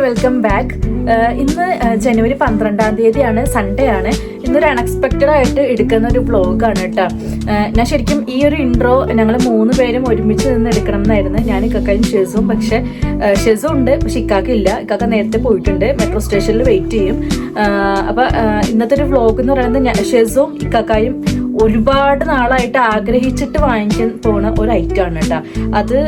Welcome back. ഇന്ന് ജനുവരി 12-ാം തീയതിയാണ്, Sunday ആണ്. ഇന്നൊരു അൺഎക്സ്പെക്റ്റഡ് ആയിട്ട് എടുക്കുന്ന ഒരു വ്ലോഗാണ് കേട്ടോ. ഞാൻ ശരിക്കും ഈ ഒരു ഇൻട്രോ ഞങ്ങൾ 3 പേരും ഒരുമിച്ച് നിന്ന് എടുക്കണം എന്നായിരുന്നു, ഞാൻ ഇക്കാക്കയും ഷെസും. പക്ഷെ ഷെസു ഉണ്ട്, പക്ഷെ ഇക്കാക്ക ഇല്ല. ഇക്കാക്ക നേരത്തെ പോയിട്ടുണ്ട്, മെട്രോ സ്റ്റേഷനിൽ വെയിറ്റ് ചെയ്യും. അപ്പൊ ഇന്നത്തെ ഒരു വ്ലോഗ് എന്ന് പറയുന്നത് ഷെസും ഇക്കാക്കയും ഒരുപാട് നാളായിട്ട് ആഗ്രഹിച്ചിട്ട് വാങ്ങിക്കാൻ പോണ ഒരു ഐറ്റം ആണ് കേട്ടോ. അത്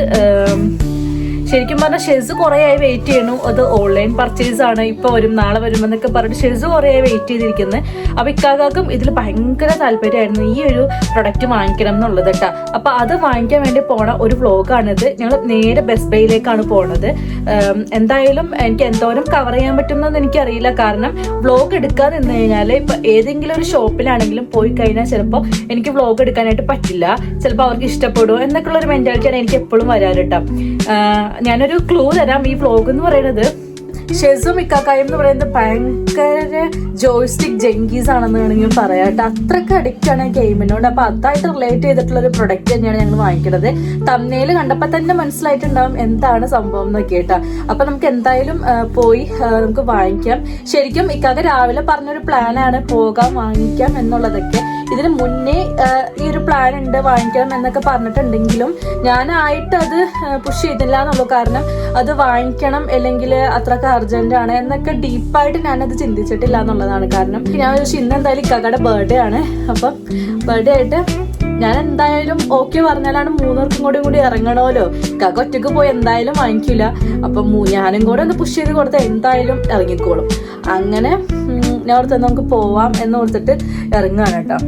ശരിക്കും പറഞ്ഞാൽ ഷെസ് കുറേ ആയി വെയിറ്റ് ചെയ്യണു. അത് ഓൺലൈൻ പർച്ചേസ് ആണ്, ഇപ്പൊ വരും നാളെ വരുമെന്നൊക്കെ പറഞ്ഞിട്ട് ഷെസ് കുറേ ആയി വെയിറ്റ് ചെയ്തിരിക്കുന്നത്. അപ്പൊ ഇക്കാക്കും ഇതിൽ ഭയങ്കര താല്പര്യമായിരുന്നു ഈ ഒരു പ്രൊഡക്റ്റ് വാങ്ങിക്കണം എന്നുള്ളത് കേട്ടോ. അപ്പൊ അത് വാങ്ങിക്കാൻ വേണ്ടി പോണ ഒരു വ്ലോഗാണിത്. ഞങ്ങൾ നേരെ ബെസ്റ്റ് ബൈയിലേക്കാണ് പോണത്. എന്തായാലും എനിക്ക് എന്തോരം കവർ ചെയ്യാൻ പറ്റുമെന്ന് എനിക്കറിയില്ല, കാരണം വ്ലോഗ് എടുക്കാൻ നിന്ന് കഴിഞ്ഞാൽ ഇപ്പൊ ഏതെങ്കിലും ഒരു ഷോപ്പിലാണെങ്കിലും പോയി കഴിഞ്ഞാൽ ചിലപ്പോൾ എനിക്ക് വ്ലോഗ് എടുക്കാനായിട്ട് പറ്റില്ല, ചിലപ്പോൾ അവർക്ക് ഇഷ്ടപ്പെടുമോ എന്നൊക്കെയുള്ള ഒരു മെന്റാലിറ്റിയാണ് എനിക്ക് എപ്പോഴും വരാറ് കേട്ടോ. ഞാനൊരു ക്ലൂ തരാം. ഈ വ്ലോഗ് എന്ന് പറയുന്നത് ഷെസും ഇക്കാക്കായും എന്ന് പറയുന്നത് ഭയങ്കര ജോയ്സ്റ്റിക് ജെങ്കീസ് ആണെന്ന് വേണമെങ്കിൽ പറയാം കേട്ടോ. അത്രയ്ക്ക് അഡിക്റ്റ് ആണ് ഗെയിമിനോട്. അപ്പൊ അതായിട്ട് റിലേറ്റ് ചെയ്തിട്ടുള്ള ഒരു പ്രൊഡക്റ്റ് തന്നെയാണ് ഞങ്ങൾ വാങ്ങിക്കുന്നത്. തമ്മിൽ കണ്ടപ്പോൾ തന്നെ മനസ്സിലായിട്ടുണ്ടാവും എന്താണ് സംഭവം എന്നൊക്കെ കേട്ടോ. അപ്പൊ നമുക്ക് എന്തായാലും പോയി നമുക്ക് വാങ്ങിക്കാം. ശരിക്കും ഇക്കാക്ക രാവിലെ പറഞ്ഞൊരു പ്ലാനാണ് പോകാം വാങ്ങിക്കാം എന്നുള്ളതൊക്കെ. ഇതിന് മുന്നേ ഈ ഒരു പ്ലാൻ ഉണ്ട് വാങ്ങിക്കണം എന്നൊക്കെ പറഞ്ഞിട്ടുണ്ടെങ്കിലും ഞാനായിട്ട് അത് പുഷ് ചെയ്തില്ല എന്നുള്ളൂ. കാരണം അത് വാങ്ങിക്കണം അല്ലെങ്കിൽ അത്രക്ക് അർജന്റ് ആണ് എന്നൊക്കെ ഡീപ്പായിട്ട് ഞാനത് ചിന്തിച്ചിട്ടില്ല എന്നുള്ളതാണ്. കാരണം ഞാൻ ചോദിച്ചു ഇന്ന് എന്തായാലും ഇക്കാക്കയുടെ ബർത്ത്ഡേ ആണ്. അപ്പം ബർത്ത്ഡേ ആയിട്ട് ഞാൻ എന്തായാലും ഓക്കെ പറഞ്ഞാലാണ് 3 പേർക്കും കൂടി ഇറങ്ങണമല്ലോ. ഇക്കാക്ക ഒറ്റക്ക് പോയി എന്തായാലും വാങ്ങിക്കില്ല. അപ്പം ഞാനും കൂടെ ഒന്ന് പുഷ് ചെയ്ത് കൊടുത്താൽ എന്തായാലും ഇറങ്ങിക്കോളും. അങ്ങനെ ഞാൻ ഓർത്ത് നമുക്ക് പോവാം എന്ന് ഓർത്തിട്ട് ഇറങ്ങുകയാണ് കേട്ടോ.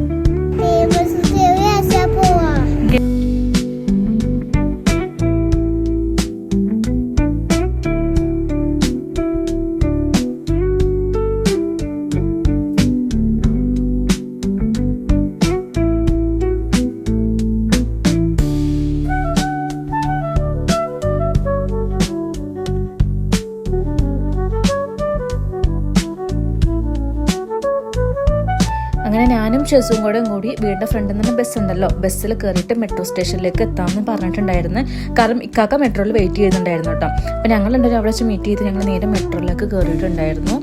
അങ്ങനെ ഞാനും ഷെസും കൂടി വീടിൻ്റെ ഫ്രണ്ടിൽ നിന്ന് ബസ് ഉണ്ടല്ലോ, ബസ്സിൽ കയറിയിട്ട് മെട്രോ സ്റ്റേഷനിലേക്ക് എത്താമെന്ന് പറഞ്ഞിട്ടുണ്ടായിരുന്നു. കാരണം ഇക്കാക്ക മെട്രോയിൽ വെയിറ്റ് ചെയ്യുന്നുണ്ടായിരുന്നു കേട്ടോ. അപ്പം ഞങ്ങൾ രണ്ടുപേരും അവിടെ വെച്ച് മീറ്റ് ചെയ്ത് ഞങ്ങൾ നേരെ മെട്രോയിലേക്ക് കയറിയിട്ടുണ്ടായിരുന്നു.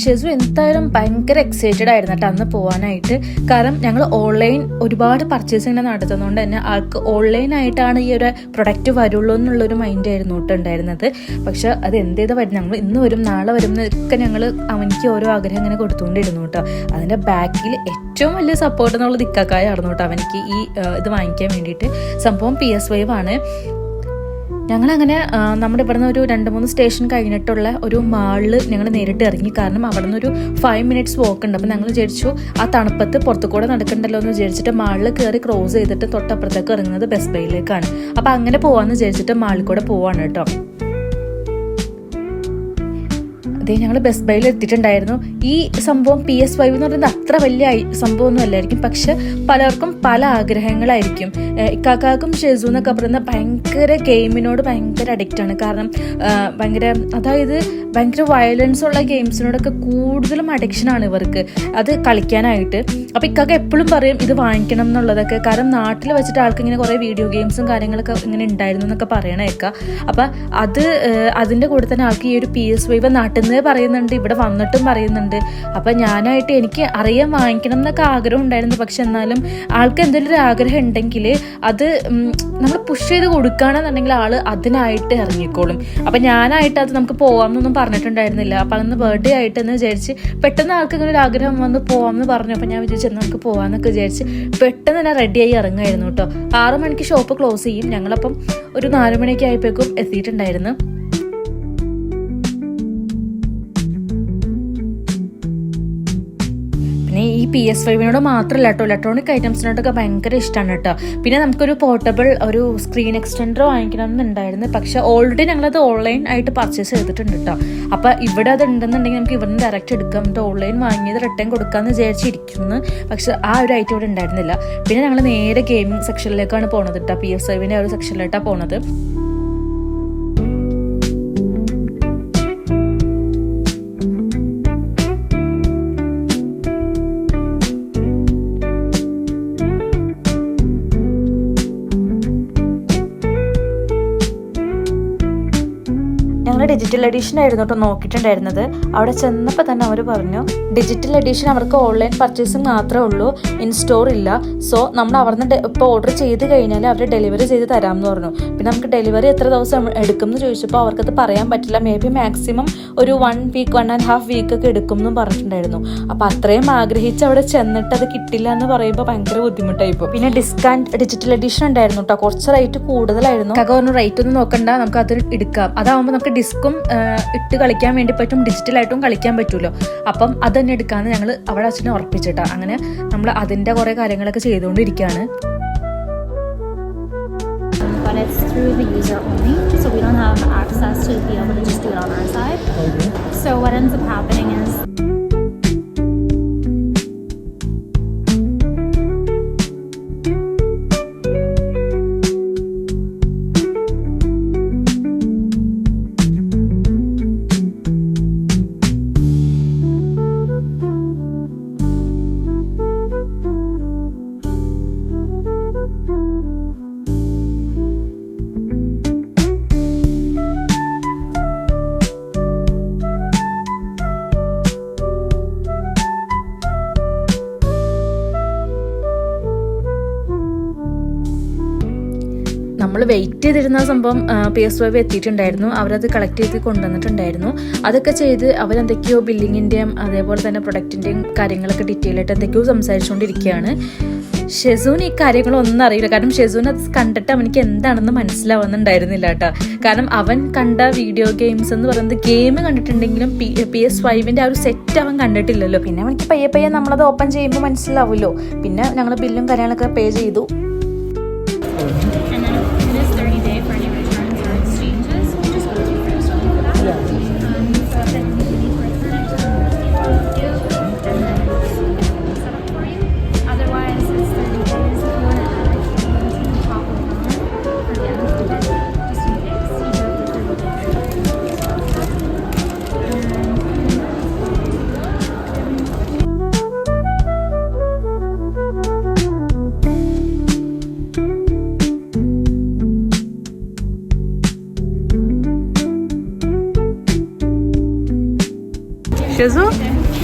ഷെസു എന്തായാലും ഭയങ്കര എക്സൈറ്റഡ് ആയിരുന്നു കേട്ടോ അന്ന് പോകാനായിട്ട്. കാരണം ഞങ്ങൾ ഓൺലൈൻ ഒരുപാട് പർച്ചേസ് ഇങ്ങനെ നടത്തുന്നതുകൊണ്ട് തന്നെ ആൾക്ക് ഓൺലൈനായിട്ടാണ് ഈ ഒരു പ്രൊഡക്റ്റ് വരുള്ളൂ എന്നുള്ളൊരു മൈൻഡ് ആയിരുന്നു ഉണ്ടായിരുന്നത്. പക്ഷെ അത് എന്ത് ചെയ്താൽ വരും, ഞങ്ങൾ ഇന്ന് വരും നാളെ വരും എന്നൊക്കെ ഞങ്ങൾ അവനിക്ക് ഓരോ ആഗ്രഹം ഇങ്ങനെ കൊടുത്തുകൊണ്ടിരുന്നു കേട്ടോ. അതിൻ്റെ ബാക്കിൽ ഏറ്റവും വലിയ സപ്പോർട്ട് എന്നുള്ളത് ഇക്കാക്കായായിരുന്നു കേട്ടോ അവനിക്ക് ഈ ഇത് വാങ്ങിക്കാൻ വേണ്ടിയിട്ട്. സംഭവം PS5 ആണ്. ഞങ്ങളങ്ങനെ നമ്മുടെ ഇവിടെ നിന്ന് ഒരു 2-3 സ്റ്റേഷൻ കഴിഞ്ഞിട്ടുള്ള ഒരു മാളിൽ ഞങ്ങൾ നേരിട്ട് ഇറങ്ങി. കാരണം അവിടെ നിന്ന് ഒരു 5 മിനിറ്റ്സ് വാക്ക് ഉണ്ട്. അപ്പം ഞങ്ങൾ വിചാരിച്ചു ആ തണുപ്പത്ത് പുറത്തു കൂടെ നടക്കണ്ടല്ലോ എന്ന് വിചാരിച്ചിട്ട് മാളിൽ കയറി ക്രോസ് ചെയ്തിട്ട് തൊട്ടപ്പുറത്തേക്ക് ഇറങ്ങുന്നത് ബെസ്റ്റ് ബൈയിലേക്കാണ്. അപ്പം അങ്ങനെ പോവാമെന്ന് വിചാരിച്ചിട്ട് മാളിൽ കൂടെ പോവാണ് കേട്ടോ. അതേ ഞങ്ങൾ ബെസ്റ്റ് ബൈയിൽ എത്തിയിട്ടുണ്ടായിരുന്നു. ഈ സംഭവം PS5 എന്ന് പറയുന്നത് അത്ര വലിയ സംഭവമൊന്നും അല്ലായിരിക്കും, പക്ഷെ പലർക്കും പല ആഗ്രഹങ്ങളായിരിക്കും. ഇക്കാക്കും ഷെസു എന്നൊക്കെ പറയുന്ന ഭയങ്കര ഗെയിമിനോട് ഭയങ്കര അഡിക്റ്റാണ്. കാരണം ഭയങ്കര വയലൻസ് ഉള്ള ഗെയിംസിനോടൊക്കെ കൂടുതലും അഡിക്ഷനാണ് ഇവർക്ക്, അത് കളിക്കാനായിട്ട്. അപ്പം ഇക്കാക്ക എപ്പോഴും പറയും ഇത് വാങ്ങിക്കണം എന്നുള്ളതൊക്കെ. കാരണം നാട്ടിൽ വെച്ചിട്ട് ആൾക്ക് ഇങ്ങനെ കുറേ വീഡിയോ ഗെയിംസും കാര്യങ്ങളൊക്കെ ഇങ്ങനെ ഉണ്ടായിരുന്നു എന്നൊക്കെ പറയണേക്കാം. അപ്പം അതിൻ്റെ കൂടെ തന്നെ ആൾക്ക് ഈ ഒരു PS5 നാട്ടിൽ നിന്ന് പറയുന്നുണ്ട്, ഇവിടെ വന്നിട്ടും പറയുന്നുണ്ട്. അപ്പം ഞാനായിട്ട് എനിക്ക് അറിയാൻ വാങ്ങിക്കണം എന്നൊക്കെ ആഗ്രഹം ഉണ്ടായിരുന്നു. പക്ഷെ എന്നാലും ആൾക്ക് എന്തെങ്കിലും ഒരു ആഗ്രഹം ഉണ്ടെങ്കിൽ അത് നമ്മൾ പുഷ് ചെയ്ത് കൊടുക്കുകയാണെന്നുണ്ടെങ്കിൽ ആള് അതിനായിട്ട് ഇറങ്ങിക്കോളും. അപ്പം ഞാനായിട്ട് അത് നമുക്ക് പോകാമെന്നൊന്നും പറഞ്ഞിട്ടുണ്ടായിരുന്നില്ല. അപ്പം അന്ന് ബർത്ത്ഡേ ആയിട്ടെന്ന് വിചാരിച്ച് പെട്ടെന്ന് ആൾക്ക് ഇങ്ങനെ ഒരു ആഗ്രഹം വന്ന് പോകാമെന്ന് പറഞ്ഞു. അപ്പം ഞാൻ വിചാരിച്ചു നമുക്ക് പോകാമെന്നൊക്കെ വിചാരിച്ച് പെട്ടെന്ന് തന്നെ റെഡിയായി ഇറങ്ങുമായിരുന്നു കേട്ടോ. 6 മണിക്ക് ഷോപ്പ് ക്ലോസ് ചെയ്യും. ഞങ്ങളപ്പം ഒരു 4 മണിയൊക്കെ ആയപ്പോഴേക്കും എത്തിയിട്ടുണ്ടായിരുന്നു. പിന്നെ ഈ PS5 മാത്രമല്ല കേട്ടോ, ഇലക്ട്രോണിക് ഐറ്റംസിനോടൊക്കെ ഭയങ്കര ഇഷ്ടമാണ് കേട്ടോ. പിന്നെ നമുക്കൊരു പോർട്ടബിൾ ഒരു സ്ക്രീൻ എക്സ്റ്റൻഡർ വാങ്ങിക്കണം എന്നുണ്ടായിരുന്നു. പക്ഷെ ഓൾറെഡി ഞങ്ങളത് ഓൺലൈൻ ആയിട്ട് പർച്ചേസ് ചെയ്തിട്ടുണ്ട് കേട്ടോ. അപ്പം ഇവിടെ അത് ഉണ്ടെന്നുണ്ടെങ്കിൽ നമുക്ക് ഇവിടുന്ന് ഡയറക്റ്റ് എടുക്കാം, എന്നിട്ട് ഓൺലൈൻ വാങ്ങിയത് റിട്ടേൺ കൊടുക്കാമെന്ന് വിചാരിച്ചിരിക്കുന്നു. പക്ഷെ ആ ഒരു ഐറ്റം ഇവിടെ ഉണ്ടായിരുന്നില്ല. പിന്നെ ഞങ്ങൾ നേരെ ഗെയിമിംഗ് സെക്ഷനിലേക്കാണ് പോകുന്നത് കേട്ടോ. PS5 ഒരു സെക്ഷനിലോട്ടാണ് പോകുന്നത്. ഡിജിറ്റൽ എഡിഷൻ ആയിരുന്നു കേട്ടോ നോക്കിയിട്ടുണ്ടായിരുന്നത്. അവിടെ ചെന്നപ്പോൾ തന്നെ അവർ പറഞ്ഞു ഡിജിറ്റൽ എഡിഷൻ അവർക്ക് ഓൺലൈൻ പർച്ചേസിങ് മാത്രമേ ഉള്ളൂ, ഇൻ സ്റ്റോർ ഇല്ല. സോ നമ്മൾ അവിടുന്ന് ഇപ്പോൾ ഓർഡർ ചെയ്ത് കഴിഞ്ഞാൽ അവർ ഡെലിവറി ചെയ്ത് തരാമെന്ന് പറഞ്ഞു. പിന്നെ നമുക്ക് ഡെലിവറി എത്ര ദിവസം എടുക്കും എന്ന് ചോദിച്ചപ്പോൾ അവർക്കത് പറയാൻ പറ്റില്ല. മേ ബി മാക്സിമം ഒരു 1 വീക്ക് 1.5 വീക്കൊക്കെ എടുക്കും എന്നും പറഞ്ഞിട്ടുണ്ടായിരുന്നു. അപ്പോൾ അത്രയും ആഗ്രഹിച്ച് അവിടെ ചെന്നിട്ട് അത് കിട്ടില്ല എന്ന് പറയുമ്പോൾ ഭയങ്കര ബുദ്ധിമുട്ടായിപ്പോൾ. പിന്നെ ഡിസ്കൗണ്ട് ഡിജിറ്റൽ എഡിഷൻ ഉണ്ടായിരുന്നു കേട്ടോ, കുറച്ച് റേറ്റ് കൂടുതലായിരുന്നു. പറഞ്ഞു റേറ്റ് ഒന്നും നോക്കണ്ട, നമുക്ക് അത് എടുക്കാം, അതാവുമ്പോൾ നമുക്ക് ഡിസ്കും ഇട്ട് കളിക്കാൻ വേണ്ടി പറ്റും, ഡിജിറ്റലായിട്ടും കളിക്കാൻ പറ്റുമല്ലോ, അപ്പം അത് തന്നെ എടുക്കാമെന്ന് ഞങ്ങൾ അവിടെ അച്ഛനെ ഉറപ്പിച്ചിട്ടാണ്. അങ്ങനെ നമ്മൾ അതിൻ്റെ കുറേ കാര്യങ്ങളൊക്കെ ചെയ്തുകൊണ്ടിരിക്കുകയാണ്. But it's through the user only, so we don't have access to be able to just do it on our side. Okay. So what ends up happening is നമ്മൾ വെയിറ്റ് ചെയ്തിരുന്ന സംഭവം PS5 എത്തിയിട്ടുണ്ടായിരുന്നു. അവരത് കളക്ട് ചെയ്ത് കൊണ്ടുവന്നിട്ടുണ്ടായിരുന്നു. അതൊക്കെ ചെയ്ത് അവരെന്തൊക്കെയോ ബില്ലിങ്ങിൻ്റെയും അതേപോലെ തന്നെ പ്രൊഡക്റ്റിൻ്റെയും കാര്യങ്ങളൊക്കെ ഡീറ്റെയിൽ ആയിട്ട് എന്തൊക്കെയോ സംസാരിച്ചുകൊണ്ടിരിക്കുകയാണ്. ഷെസൂന് ഈ കാര്യങ്ങളൊന്നും അറിയില്ല. കാരണം ഷെസൂന് അത് കണ്ടിട്ട് അവനിക്ക് എന്താണെന്ന് മനസ്സിലാവുന്നുണ്ടായിരുന്നില്ല കേട്ടോ. കാരണം അവൻ കണ്ട വീഡിയോ ഗെയിംസ് എന്ന് പറയുന്നത് ഗെയിം കണ്ടിട്ടുണ്ടെങ്കിലും PS5 ആ ഒരു സെറ്റ് അവൻ കണ്ടിട്ടില്ലല്ലോ. പിന്നെ അവനിക്ക് പയ്യെ നമ്മളത് ഓപ്പൺ ചെയ്യുമ്പോൾ മനസ്സിലാവുമല്ലോ. പിന്നെ ഞങ്ങൾ ബില്ലും കാര്യങ്ങളൊക്കെ പേ ചെയ്തു. ഷെസു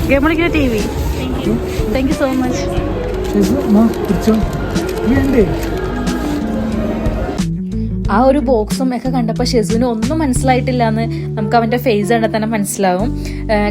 ഗെയിം കളിക്കുന്ന TV. Thank you so much. ആ ഒരു ബോക്സും ഒക്കെ കണ്ടപ്പോൾ ഷെസുവിന് ഒന്നും മനസ്സിലായിട്ടില്ല എന്ന് നമുക്ക് അവൻ്റെ ഫേസ് കണ്ടാൽ തന്നെ മനസ്സിലാവും.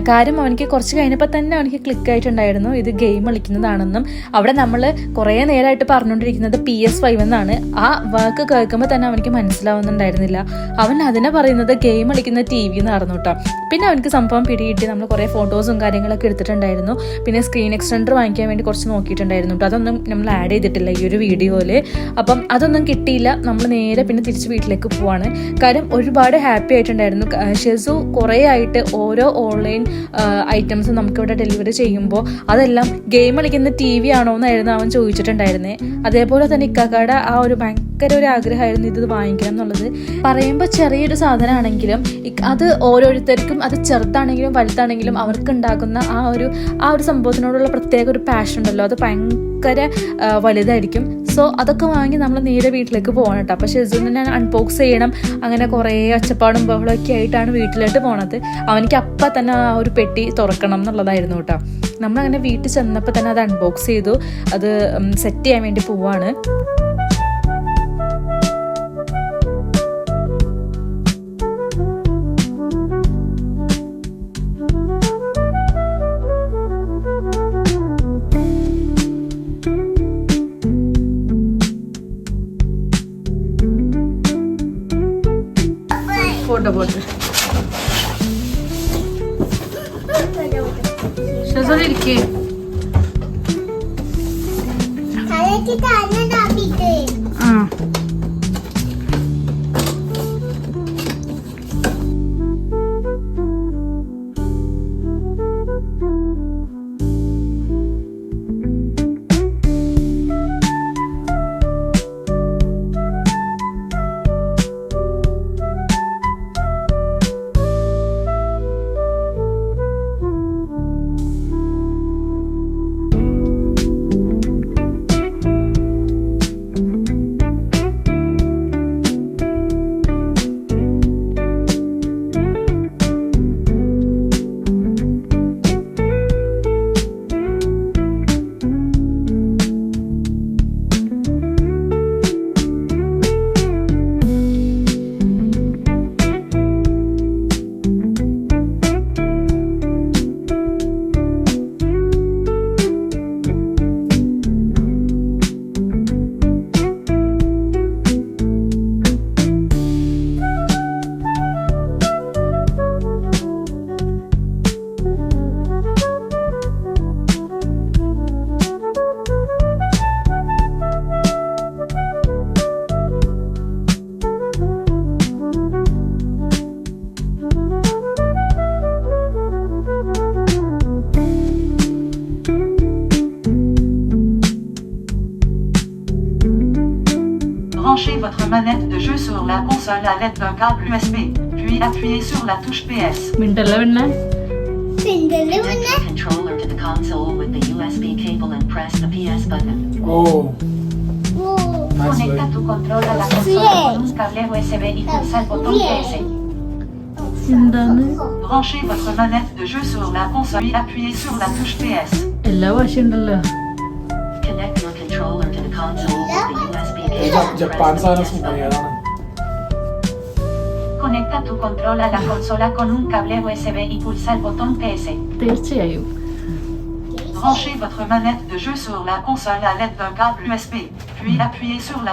കാര്യം അവനിക്ക് കുറച്ച് കഴിഞ്ഞപ്പോൾ തന്നെ അവനിക്ക് ക്ലിക്കായിട്ടുണ്ടായിരുന്നു ഇത് ഗെയിം കളിക്കുന്നതാണെന്നും. അവിടെ നമ്മൾ കുറേ നേരമായിട്ട് പറഞ്ഞുകൊണ്ടിരിക്കുന്നത് PS5 എന്നാണ്. ആ വാക്ക് കേൾക്കുമ്പോൾ തന്നെ അവനിക്ക് മനസ്സിലാവുന്നുണ്ടായിരുന്നില്ല. അവൻ അതിനെ പറയുന്നത് ഗെയിം കളിക്കുന്ന TV എന്നായിരുന്നു കേട്ടോ. പിന്നെ അവനക്ക് സംഭവം പിടികിട്ടി. നമ്മൾ കുറേ ഫോട്ടോസും കാര്യങ്ങളൊക്കെ എടുത്തിട്ടുണ്ടായിരുന്നു. പിന്നെ സ്ക്രീൻ എക്സ്റ്റൻഡർ വാങ്ങിക്കാൻ വേണ്ടി കുറച്ച് നോക്കിയിട്ടുണ്ടായിരുന്നു കേട്ടോ. അതൊന്നും നമ്മൾ ആഡ് ചെയ്തിട്ടില്ല ഈ ഒരു വീഡിയോയിൽ. അപ്പം അതൊന്നും കിട്ടിയില്ല. നമ്മൾ നേരെ പിന്നെ തിരിച്ച് വീട്ടിലേക്ക് പോവാണ്. കാര്യം ഒരുപാട് ഹാപ്പി ആയിട്ടുണ്ടായിരുന്നു. ഷെസു കുറേ ആയിട്ട് ഓരോ ഓൺലൈൻ ഐറ്റംസ് നമുക്കിവിടെ ഡെലിവറി ചെയ്യുമ്പോൾ അതെല്ലാം ഗെയിം കളിക്കുന്ന TV ആണോ എന്നായിരുന്നു അവൻ ചോദിച്ചിട്ടുണ്ടായിരുന്നേ. അതേപോലെ തന്നെ ഇക്കാക്കയുടെ ആ ഒരു ഭയങ്കര ഒരു ആഗ്രഹമായിരുന്നു ഇത് വാങ്ങിക്കണം എന്നുള്ളത്. പറയുമ്പോൾ ചെറിയൊരു സാധനമാണെങ്കിലും അത് ഓരോരുത്തർക്കും അത് ചെറുതാണെങ്കിലും വലുതാണെങ്കിലും അവർക്ക് ഉണ്ടാക്കുന്ന ആ ഒരു സംഭവത്തിനോടുള്ള പ്രത്യേക ഒരു പാഷൻ ഉണ്ടല്ലോ, അത് ഭയങ്കര വലുതായിരിക്കും. സോ അതൊക്കെ വാങ്ങി നമ്മൾ നേരെ വീട്ടിലേക്ക് പോകണം കേട്ടോ. അപ്പോൾ ഷെസുവിനെ അൺബോക്സ് ചെയ്യണം, അങ്ങനെ കുറേ ഒച്ചപ്പാടും ബഹളമൊക്കെ ആയിട്ടാണ് വീട്ടിലോട്ട് പോണത്. അവനിക്ക് അപ്പം തന്നെ ആ ഒരു പെട്ടി തുറക്കണം എന്നുള്ളതായിരുന്നു കേട്ടോ. നമ്മളങ്ങനെ വീട്ടിൽ ചെന്നപ്പോൾ തന്നെ അത് അൺബോക്സ് ചെയ്തു. അത് സെറ്റ് ചെയ്യാൻ വേണ്ടി പോവാണ്. ഫോട്ടോ പോട്ട് ഇരിക്കേ. ആ votre manette de jeu sur la console à l'aide d'un câble USB, puis appuyez sur la touche PS. മിണ്ടല്ല പിന്നെ Connect your controller to the console with the USB cable and press the PS button. Oh, nice Conecta way. tu control a la consola con un cable USB y pulsa el botón PS. എന്താണ് Branchez votre manette de jeu sur la console puis appuyez sur la touche PS. എല്ലാ ഭാഷയുണ്ടല്ലോ. Connect your controller to the console with the USB cable and Japan press സാധനം the PS സുഖം button. ഏതാണ്? Conecta tu control a la consola con un cable USB y pulsa el botón PS. തീർച്ചയായും. Branchez votre manette de jeu sur la console à l'aide d'un câble USB, puis appuyez sur la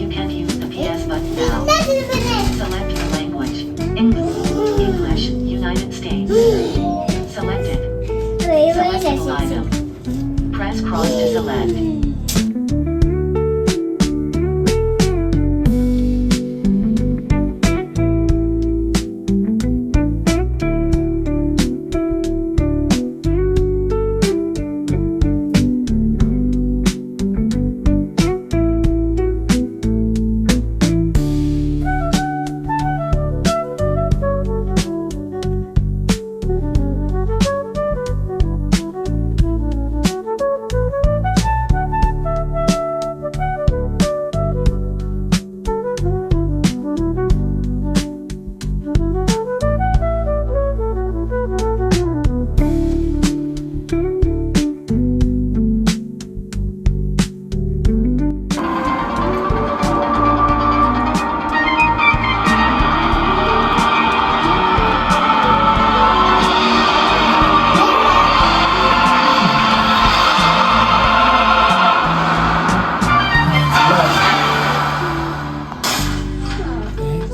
You can use the PS button now. Select your language. English, United States. Selected. Selectable item. Press cross to select.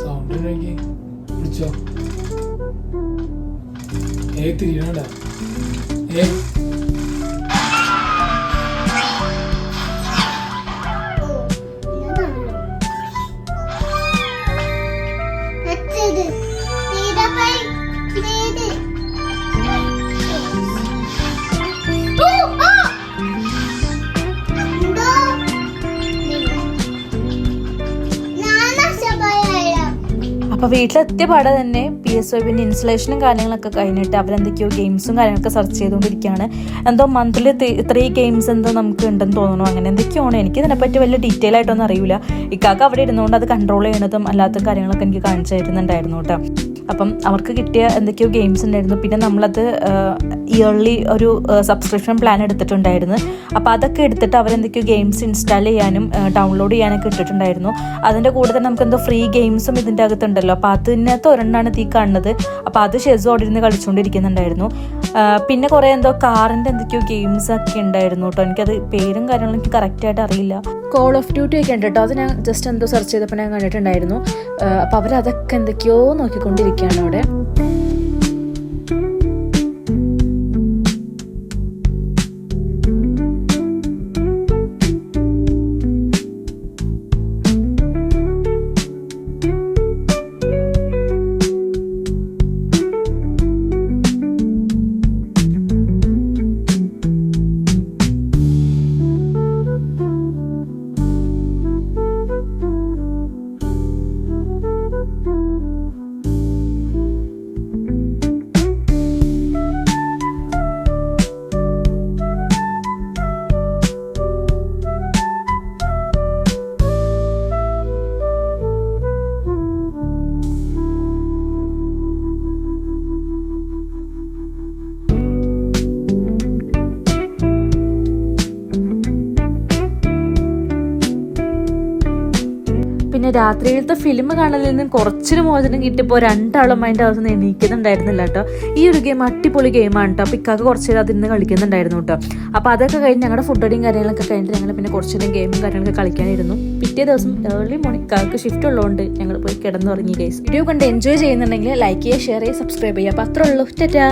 Sound ഉണ്ടാക്കി പിടിച്ചോ. തിരിയണ അപ്പോൾ വീട്ടിലെത്തിയ പാടെ തന്നെ PS5 ഇൻസ്റ്റലേഷനും കാര്യങ്ങളൊക്കെ കഴിഞ്ഞിട്ട് അവരെന്തൊക്കെയോ ഗെയിംസും കാര്യങ്ങളൊക്കെ സെർച്ച് ചെയ്തുകൊണ്ടിരിക്കുകയാണ്. എന്തോ മന്ത്ലി 3 ഗെയിംസ് എന്തോ നമുക്ക് ഉണ്ടെന്ന് തോന്നുന്നു. അങ്ങനെ എന്തൊക്കെയാണ്, എനിക്ക് ഇതിനെപ്പറ്റി വലിയ ഡീറ്റെയിൽ ആയിട്ടൊന്നും അറിയില്ല. ഇക്കാക്ക് അവിടെ ഇരുന്നുകൊണ്ട് അത് കൺട്രോൾ ചെയ്യണതും അല്ലാത്ത കാര്യങ്ങളൊക്കെ എനിക്ക് കാണിച്ചു തരുന്നുണ്ടായിരുന്നു കേട്ടോ. അപ്പം അവർക്ക് കിട്ടിയ എന്തൊക്കെയോ ഗെയിംസ് ഉണ്ടായിരുന്നു. പിന്നെ നമ്മളത് ഇയർലി ഒരു സബ്സ്ക്രിപ്ഷൻ പ്ലാൻ എടുത്തിട്ടുണ്ടായിരുന്നു. അപ്പോൾ അതൊക്കെ എടുത്തിട്ട് അവരെന്തൊക്കെയോ ഗെയിംസ് ഇൻസ്റ്റാൾ ചെയ്യാനും ഡൗൺലോഡ് ചെയ്യാനൊക്കെ ഇട്ടിട്ടുണ്ടായിരുന്നു. അതിൻ്റെ കൂടെ തന്നെ നമുക്ക് എന്തോ ഫ്രീ ഗെയിംസും ഇതിൻ്റെ അകത്തുണ്ടല്ലോ. അപ്പോൾ അതിനകത്ത് ഒരെണ്ണമാണ് ഈ കാണുന്നത്. അപ്പോൾ അത് ഷെസ് അവിടെ ഇരുന്ന് കളിച്ചുകൊണ്ടിരിക്കുന്നുണ്ടായിരുന്നു. പിന്നെ കുറേ എന്തോ കാറിൻ്റെ എന്തൊക്കെയോ ഗെയിംസ് ഒക്കെ ഉണ്ടായിരുന്നു കേട്ടോ. എനിക്കത് പേരും കാര്യങ്ങളും എനിക്ക് കറക്റ്റായിട്ട് അറിയില്ല. കോൾ ഓഫ് ഡ്യൂട്ടി ഒക്കെ ഉണ്ട് കേട്ടോ. അത് ഞാൻ ജസ്റ്റ് എന്തോ സെർച്ച് ചെയ്തപ്പോൾ ഞാൻ കണ്ടിട്ടുണ്ടായിരുന്നു. അപ്പോൾ അവരതൊക്കെ എന്തൊക്കെയോ നോക്കിക്കൊണ്ടിരിക്കുകയാണ് അവിടെ. പിന്നെ രാത്രിയിലത്തെ ഫിലിം കാണലിൽ നിന്ന് കുറച്ചൊരു മോചനം കിട്ടിയപ്പോൾ രണ്ടാളും അതിൻ്റെ അവസ്ഥ എണീക്കുന്നുണ്ടായിരുന്നില്ല കേട്ടോ. ഈ ഒരു ഗെയിം അടിപൊളി ഗെയിമാണ് കേട്ടോ. അപ്പോൾ ഇക്കാക്ക് കുറച്ച് നേരം അതിൽ നിന്ന് കളിക്കുന്നുണ്ടായിരുന്നു കേട്ടോ. അപ്പോൾ അതൊക്കെ കഴിഞ്ഞ് ഞങ്ങളുടെ ഫുഡടിയും കാര്യങ്ങളൊക്കെ കഴിഞ്ഞിട്ട് ഞങ്ങൾ പിന്നെ കുറച്ച് നേരം ഗെയിമും കാര്യങ്ങളൊക്കെ കളിക്കാനിരുന്നു. പിറ്റേ ദിവസം ഏർലി മോർണിംഗ് ഇക്കാക്ക് ഷിഫ്റ്റ് ഉള്ളതുകൊണ്ട് ഞങ്ങൾ പോയി കിടന്നുറങ്ങി ഗൈസ്. വീഡിയോ കണ്ട് എൻജോയ് ചെയ്യുന്നുണ്ടെങ്കിൽ ലൈക്ക് ചെയ്യുക, ഷെയർ ചെയ്യുക, സബ്സ്ക്രൈബ് ചെയ്യുക. അപ്പോൾ അത്രേ ഉള്ളൂ. ടാറ്റാ.